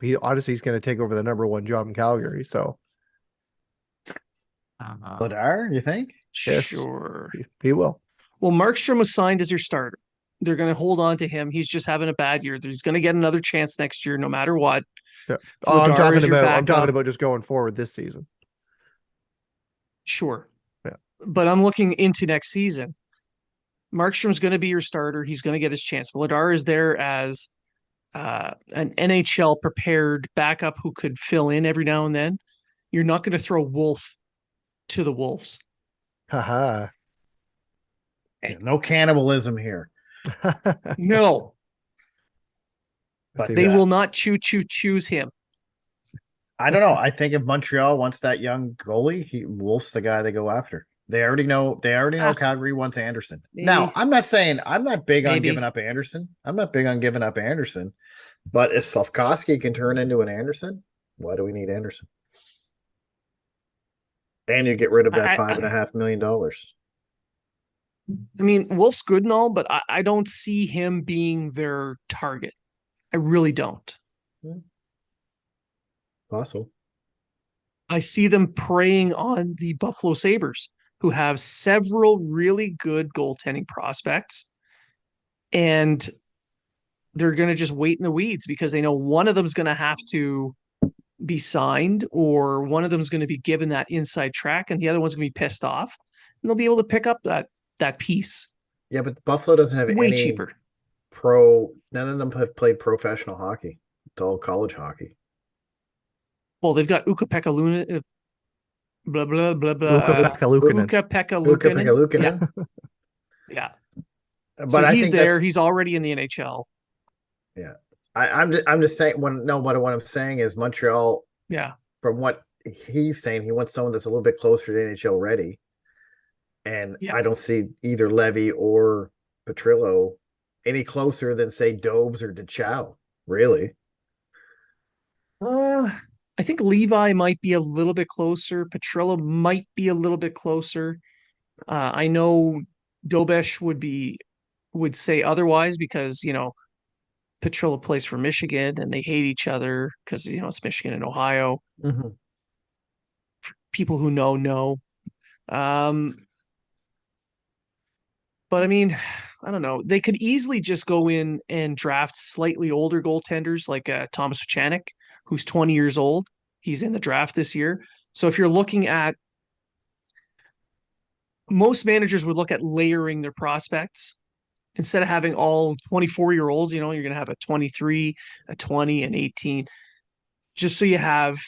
he's going to take over the number 1 job in Calgary. So Vladar, you think? Yes, sure, he will. Well, Markstrom was signed as your starter. They're going to hold on to him. He's just having a bad year. He's going to get another chance next year, no matter what. Yeah. I'm talking about just going forward this season. Sure. Yeah. But I'm looking into next season. Markstrom's going to be your starter. He's going to get his chance. Vladar is there as an NHL prepared backup who could fill in every now and then. You're not going to throw Wolf to the Wolves. Haha. No cannibalism here. No. But they will not choose him. I don't know. I think if Montreal wants that young goalie, Wolf's the guy they go after. They already know Calgary wants Anderson. Maybe. Now, I'm not big on giving up Anderson. But if Slafkovsky can turn into an Anderson, why do we need Anderson? And you get rid of that $5.5 million. I mean, Wolf's good and all, but I don't see him being their target. I really don't. Possible. I see them preying on the Buffalo Sabres, who have several really good goaltending prospects, and they're going to just wait in the weeds because they know one of them is going to have to be signed, or one of them is going to be given that inside track, and the other one's going to be pissed off, and they'll be able to pick up that piece. Yeah, but Buffalo doesn't have way any cheaper. None of them have played professional hockey. It's all college hockey. Well, they've got Ukko-Pekka Luukkonen, blah blah blah blah. Ukko-Pekka Luukkonen. Ukko-Pekka Luukkonen. Yeah. But so I think he's already in the NHL. Yeah. I'm just saying what I'm saying is Montreal. Yeah. From what he's saying, he wants someone that's a little bit closer to NHL ready. And I don't see either Levy or Petrillo any closer than, say, Dobes or DeChow, really. I think Levi might be a little bit closer. Petrillo might be a little bit closer. I know Dobesh would say otherwise because, Petrillo plays for Michigan and they hate each other because, it's Michigan and Ohio. Mm-hmm. People who know. But I mean, I don't know. They could easily just go in and draft slightly older goaltenders like Thomas Vachanek, who's 20 years old. He's in the draft this year. So if you're looking at, most managers would look at layering their prospects instead of having all 24-year-olds. You're going to have a 23, a 20, an 18, just so you have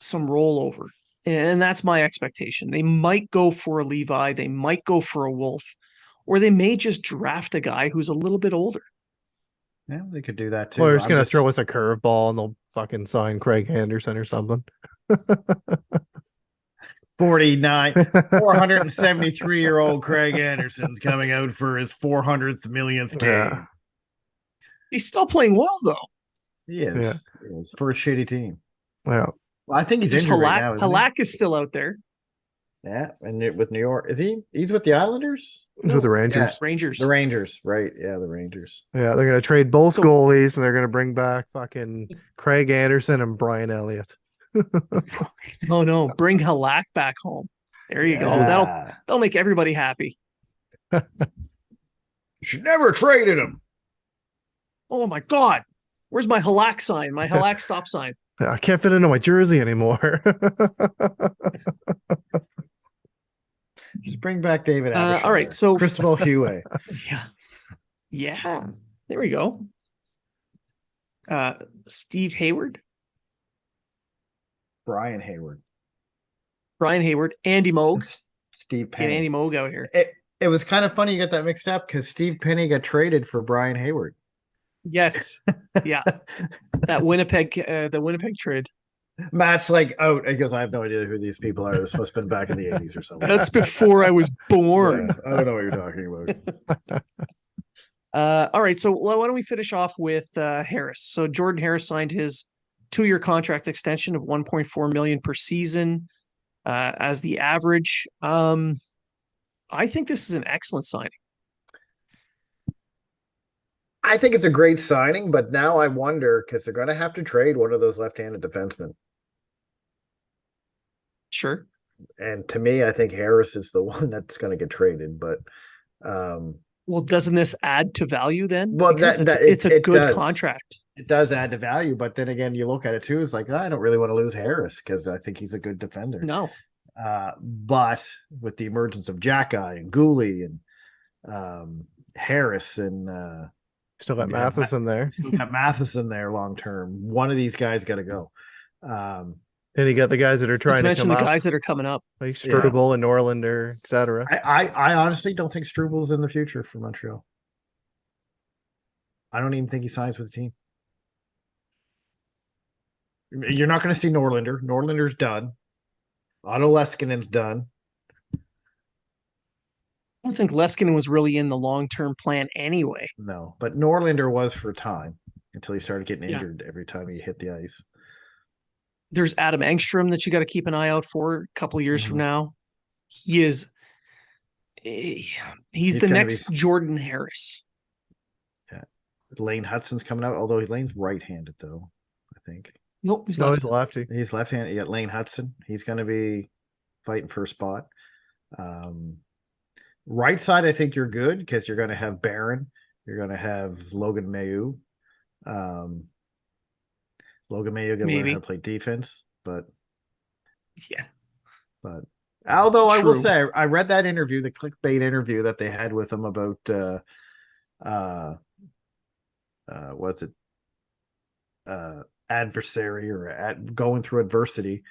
some rollover. And that's my expectation. They might go for a Levi. They might go for a Wolf. Or they may just draft a guy who's a little bit older. Yeah, they could do that too. Or they're just going to throw us a curveball and they'll fucking sign Craig Anderson or something. 473-year-old Craig Anderson's coming out for his 400th millionth game. He's still playing well, though. He is. Yeah. He is for a shitty team. Yeah. Well, I think he's There's injured right Halak. now, isn't Halak is still out there. he? Yeah, and with New York, is he? He's with the Islanders. He's with the Yeah, Rangers. Rangers. the Rangers, right? Yeah, the Rangers. Yeah, they're gonna trade both So- goalies and they're gonna bring back fucking Craig Anderson and Brian Elliott. Oh no, bring Halak back home. There you go. That'll make everybody happy. Should never traded him. Oh my God. Where's my Halak sign? My Halak stop sign. I can't fit into my jersey anymore. Just bring back David. All right, so Cristobal Huey. yeah. There we go. Steve Hayward, Brian Hayward, Brian Hayward, Andy Moog. Steve Get Penny. Andy Moog out here. It was kind of funny you got that mixed up because Steve Penny got traded for Brian Hayward. Yes. Yeah. That Winnipeg, the Winnipeg trade. Matt's like out. He goes, I have no idea who these people are. This must have been back in the 80s or something. That's before I was born. Yeah, I don't know what you're talking about. All right. So why don't we finish off with Harris? So Jordan Harris signed his 2-year contract extension of 1.4 million per season as the average. I think this is an excellent signing. I think it's a great signing, but now I wonder because they're going to have to trade one of those left-handed defensemen. Sure. And to me, I think Harris is the one that's going to get traded. But well, doesn't this add to value then? Well, because it's a good contract. It does add to value, but then again, you look at it too. It's like I don't really want to lose Harris because I think he's a good defender. No. But with the emergence of Jackeye and Gooley and Harris and Still got Matheson there. we got Matheson there long term. One of these guys got to go. And you got the guys that are trying to to mention come the up, guys that are coming up, like Struble and Norlander, etc. I honestly don't think Struble's in the future for Montreal. I don't even think he signs with the team. You're not going to see Norlander. Norlander's done. Otto Leskinen's done. I don't think Leskinen was really in the long-term plan anyway. No, but Norlander was for a time until he started getting injured every time he hit the ice. There's Adam Engstrom that you got to keep an eye out for a couple of years from now. He's the next Jordan Harris. Yeah. Lane Hudson's coming out, although Lane's right-handed though, I think. Nope, he's No, not. he's lefty. He's left-handed. You got Lane Hudson. He's going to be fighting for a spot. Right side, I think you're good because you're going to have Barron. You're going to have Logan Mailloux. Logan Mailloux going to learn how to play defense, but although I will say, I read that interview, the clickbait interview that they had with him about what's it? Adversary or going through adversity.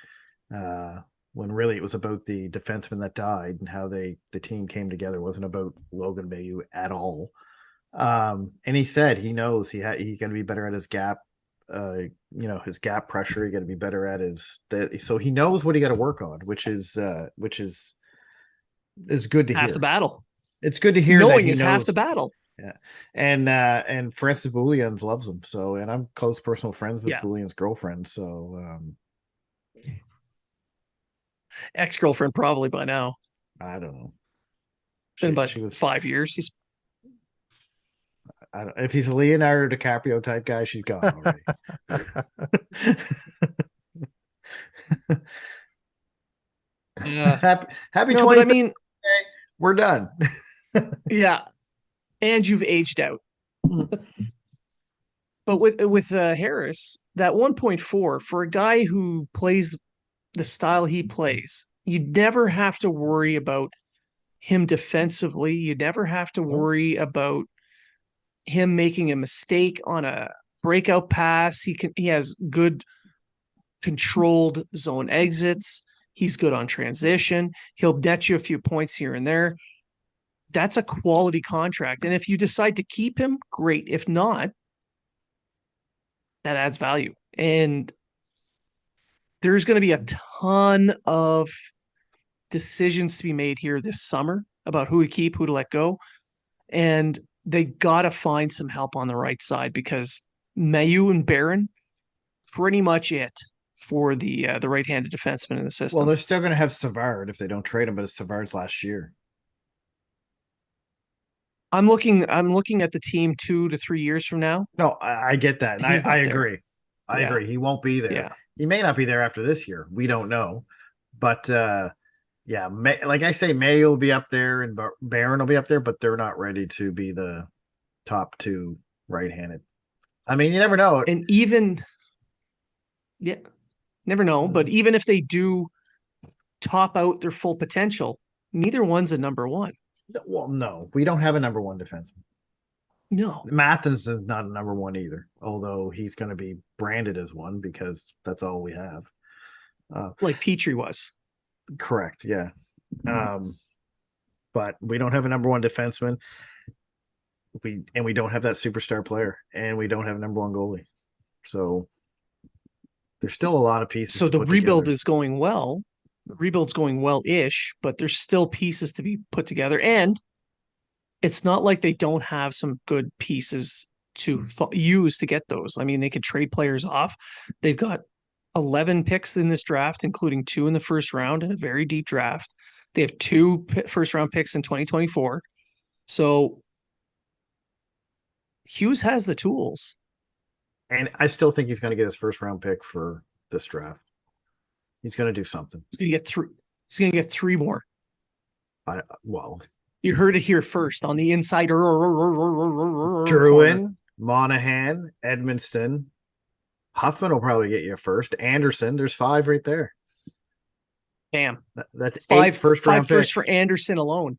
When really it was about the defenseman that died and how the team came together. It wasn't about Logan Mailloux at all. And he said he knows he's going to be better at his gap, his gap pressure. He got to be better at so he knows what he got to work on, which is good to hear. Half the battle. It's good to hear. Knowing is half the battle. Yeah, and Francis Boulians loves him. So, and I'm close personal friends with Boulian's girlfriend. So, ex-girlfriend probably by now. I don't know. It's been about 5 years. If he's a Leonardo DiCaprio type guy, she's gone already. Happy 20. I mean, we're done. Yeah, and you've aged out. But with Harris, that 1.4 for a guy who plays the style he plays, you never have to worry about him defensively. You never have to worry about him making a mistake on a breakout pass. He has good controlled zone exits. He's good on transition. He'll net you a few points here and there. That's a quality contract. And if you decide to keep him, great. If not, that adds value. And there's going to be a ton of decisions to be made here this summer about who to keep, who to let go. And they got to find some help on the right side because Mayu and Barron, pretty much it for the right-handed defenseman in the system. Well, they're still going to have Savard if they don't trade him, but it's Savard's last year. I'm looking at the team 2 to 3 years from now. No, I get that. And He's I not there. agree. I Yeah. agree. He won't be there. Yeah. He may not be there after this year. We don't know. But yeah, like I say, May will be up there and Barron will be up there, but they're not ready to be the top two right-handed. I mean, you never know. And even, yeah, never know. But even if they do top out their full potential, neither one's a number one. Well, no, we don't have a number one defenseman. No. Mathis is not a number one either, although he's going to be branded as one because that's all we have. Like Petrie was. Correct. Yeah. But we don't have a number one defenseman. We don't have that superstar player, and we don't have a number one goalie. So there's still a lot of pieces. So to the put rebuild together. is going well. The rebuild's going well-ish, but there's still pieces to be put together. And it's not like they don't have some good pieces to use to get those. I mean, they could trade players off. They've got 11 picks in this draft, including 2 in the first round in a very deep draft. They have 2 first-round picks in 2024. So Hughes has the tools. And I still think he's going to get his first round pick for this draft. He's going to do something. He's going to get 3. He's going to get 3 more. Well, you heard it here first on the Insider. Druin, Monahan, Edmonston, Huffman will probably get you a first. Anderson, there's 5 right there. Damn, that's 5 8 first round first picks for Anderson alone.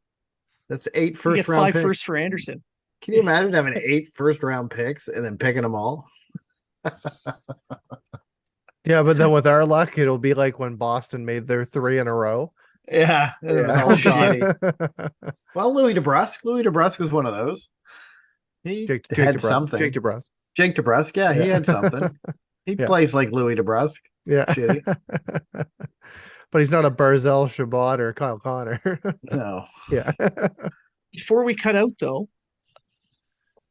That's 8 You first get round 5 picks. first for Anderson. Can you imagine having 8 first round picks and then picking them all? Yeah, but then with our luck, it'll be like when Boston made their 3 in a row. Yeah, it was Yeah. all shitty. Well, Louis DeBrusk was one of those. He Jake had DeBrusk. something. Jake DeBrusk. Jake DeBrusk, yeah, he had something. He Yeah. plays like Louis DeBrusk. Yeah. Shitty. But he's not a Barzell, Shabbat, or Kyle Connor. No. Yeah. Before we cut out, though,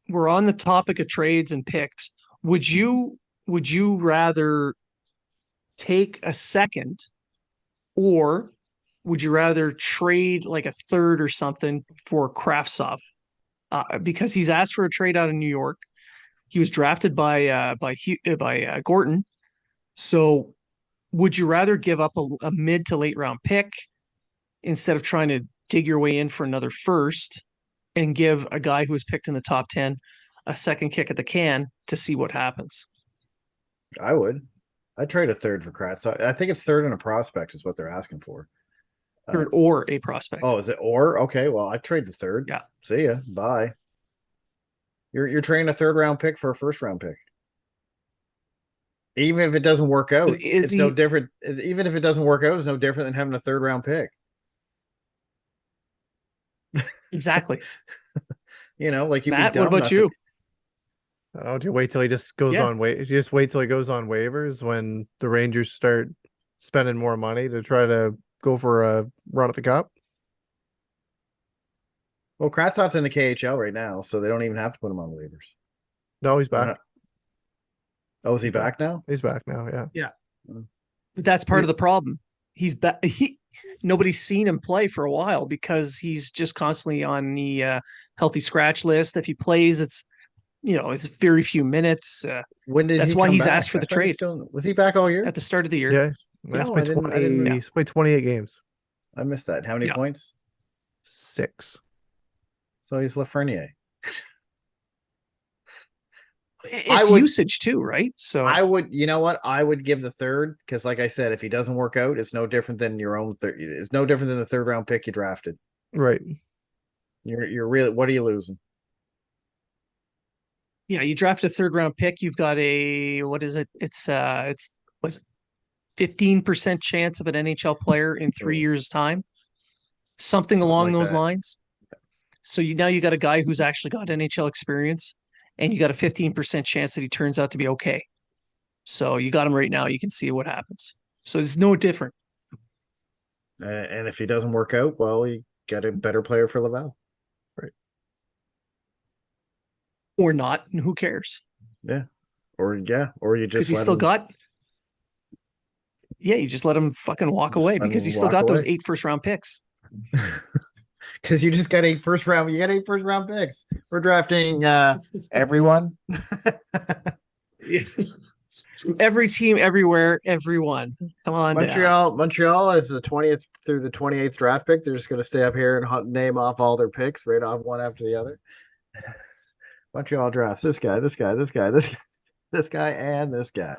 we're on the topic of trades and picks. Would you rather take a second, or would you rather trade like a third or something for Kravtsov? Because he's asked for a trade out of New York. He was drafted by Gorton. So would you rather give up a mid to late round pick instead of trying to dig your way in for another first and give a guy who was picked in the top 10 a second kick at the can to see what happens? I would. I'd trade a third for Kratz. I think it's third and a prospect is what they're asking for. Third or a prospect. Oh, is it or? Okay, well, I'd trade the third. Yeah. See ya. Bye. You're trading a third round pick for a first round pick. Even if it doesn't work out, But is it's no he- different. Even if it doesn't work out, it's no different than having a third round pick. Exactly. You know, like you'd be Matt, dumb what about not to- you? Oh, do you wait till he just goes Yeah. on just wait till he goes on waivers when the Rangers start spending more money to try to go for a run at the cup? Well, Kratzov's in the KHL right now, so they don't even have to put him on waivers. No, he's They're back. Oh, is he He's back. back now? He's back now. Yeah. But that's part of the problem. Nobody's seen him play for a while because he's just constantly on the healthy scratch list. If he plays, it's very few minutes. When did That's he why come he's back? asked for I the thought he trade. still- was he back all year? At the start of the year. Yeah. He's No, played I didn't know. He's played 28 games. I missed that. How many Yeah. points? 6. So he's Lafreniere. It's would- usage too, right? So I would, you know what? I would give the third because, like I said, if he doesn't work out, it's no different than your own third. It's no different than the third round pick you drafted. Right. You're really. What are you losing? yeah, you draft a third round pick, you've got what is it? It's 15% chance of an NHL player in 3 years' time. Something along like those that. lines. So you got a guy who's actually got NHL experience, and you got a 15% chance that he turns out to be okay. So you got him right now. You can see what happens. So it's no different. And if he doesn't work out, well, you get a better player for Laval. Or not, and who cares? Yeah. or you because just he let still him, got. Yeah, you just let him fucking walk just away let because he him still walk got those away. 8 first-round picks. Because you just got 8 first round. You got 8 first round picks. We're drafting everyone. Every team, everywhere, everyone. Come on down. Montreal is the 20th through the 28th draft pick. They're just going to stay up here and name off all their picks right off one after the other. Montreal drafts this guy, this guy, this guy, this guy, and this guy.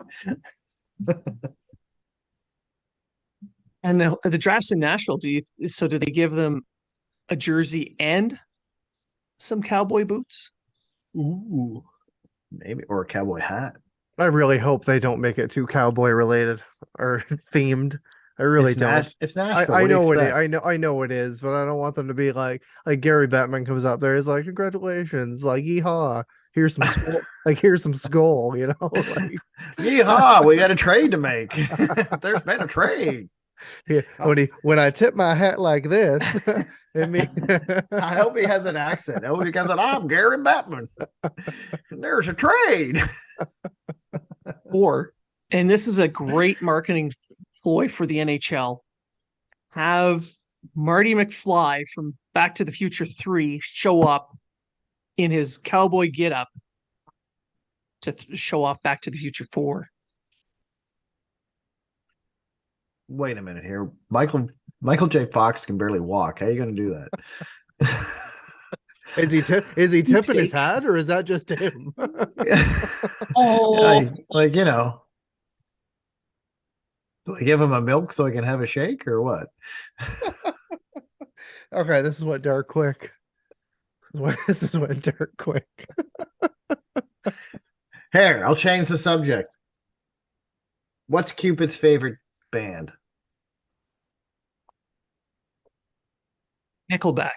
And the drafts in Nashville, do they give them a jersey and some cowboy boots? Ooh, maybe, or a cowboy hat. I really hope they don't make it too cowboy related or themed. I really don't. It's Nashville. I What do you know it is. expect? I know it is, but I don't want them to be like Gary Bettman comes up there. He's like, congratulations, like yeehaw. Here's some skull, here's some skull, you know, like Yeehaw! We got a trade to make. There's been a trade. yeah, when I tip my hat like this, it means I hope he has an accent. I hope he comes out, I'm Gary Bettman. And there's a trade. Or, and this is a great marketing ploy for the NHL, have Marty McFly from Back to the Future 3 show up in his cowboy getup to show off Back to the Future 4. Wait a minute here. Michael J. Fox can barely walk. How are you going to do that? is he tipping his hat or is that just him? Oh, like, do I give him a milk so I can have a shake or what? Okay, this is what Dark Quick. This is what Dark Quick. Here, I'll change the subject. What's Cupid's favorite band? Nickelback.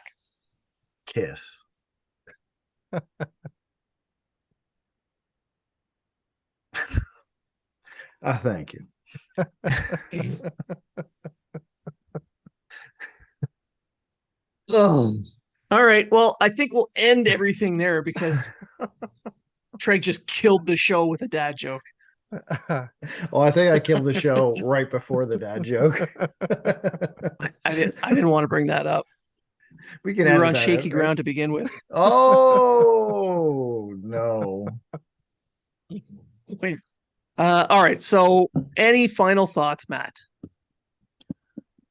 Kiss. Thank you. Oh. All right. Well, I think we'll end everything there because Treg just killed the show with a dad joke. Well, I think I killed the show right before the dad joke. I didn't want to bring that up. We can We were edit on that shaky out, right? ground to begin with. Oh no. Wait. All right. So, any final thoughts, Matt?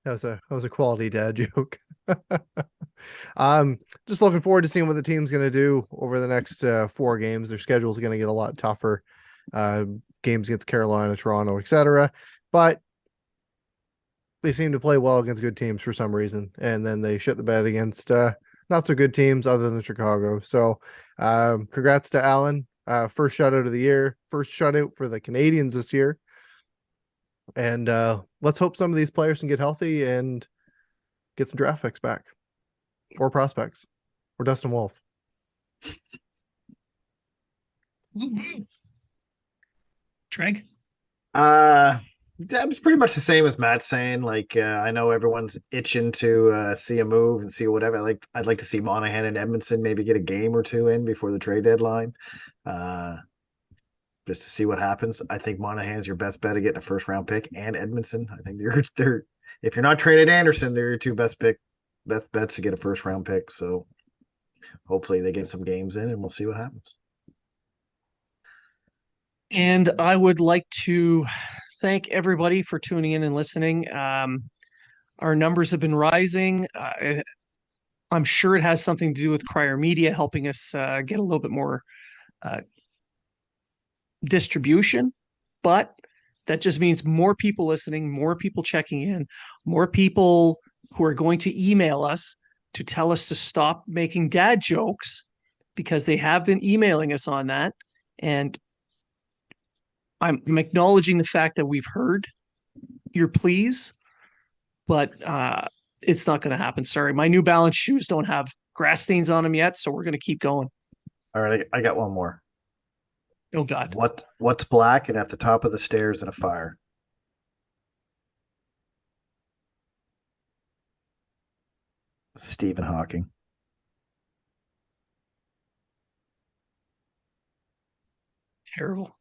That was a quality dad joke. Just looking forward to seeing what the team's going to do over the next 4 games. Their schedule is going to get a lot tougher. Games against Carolina, Toronto, etc. But they seem to play well against good teams for some reason, and then they shit the bed against not so good teams other than Chicago. So, congrats to Allen. First shutout of the year, first shutout for the Canadians this year. And let's hope some of these players can get healthy and get some draft picks back, or prospects, or Dustin Wolf. Treg? That was pretty much the same as Matt's saying. Like, I know everyone's itching to see a move and see whatever. I'd like to see Monahan and Edmondson maybe get a game or two in before the trade deadline, just to see what happens. I think Monahan's your best bet of getting a first round pick, and Edmondson. I think they're if you're not traded Anderson, they're your two best bets to get a first round pick. So hopefully they get some games in, and we'll see what happens. And I would like to thank everybody for tuning in and listening. Our numbers have been rising. I'm sure it has something to do with Crier Media helping us get a little bit more distribution, but that just means more people listening, more people checking in, more people who are going to email us to tell us to stop making dad jokes, because they have been emailing us on that. And I'm acknowledging the fact that we've heard your pleas, but it's not going to happen. Sorry. My New Balance shoes don't have grass stains on them yet, so we're going to keep going. All right, I got one more. Oh, God. What's black and at the top of the stairs in a fire? Stephen Hawking. Terrible.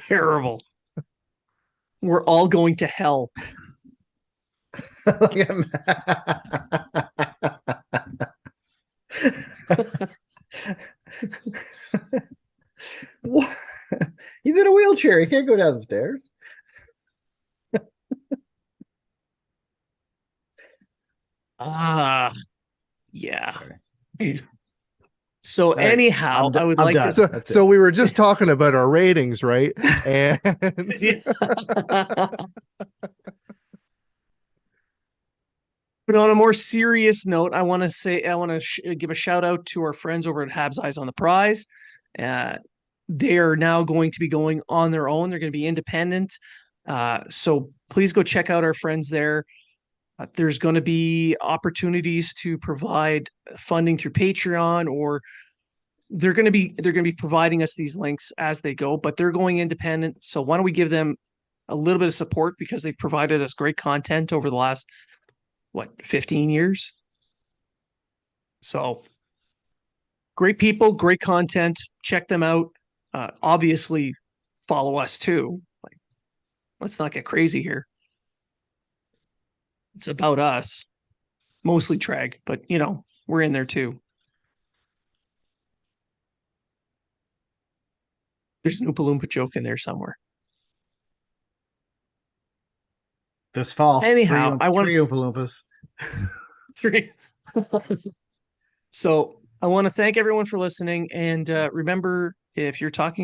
Terrible. We're all going to hell. Look at him. What? He's in a wheelchair. He can't go down the stairs. Yeah. So All right. anyhow, I would I'm like done. to. So, That's so it. we were just talking about our ratings, right? And But on a more serious note, I want to give a shout out to our friends over at Habs Eyes on the Prize. They are now going to be going on their own. They're going to be independent. So please go check out our friends there. There's going to be opportunities to provide funding through Patreon, or they're going to be providing us these links as they go, but they're going independent. So why don't we give them a little bit of support, because they've provided us great content over the last 15 years. So great people, great content. Check them out. Obviously follow us too. Let's not get crazy here. It's about us, mostly Treg, but we're in there too. There's an Oompa Loompa joke in there somewhere. This fall. Anyhow, I want 3 Oompa Loompas. 3. So I want to thank everyone for listening. And remember, if you're talking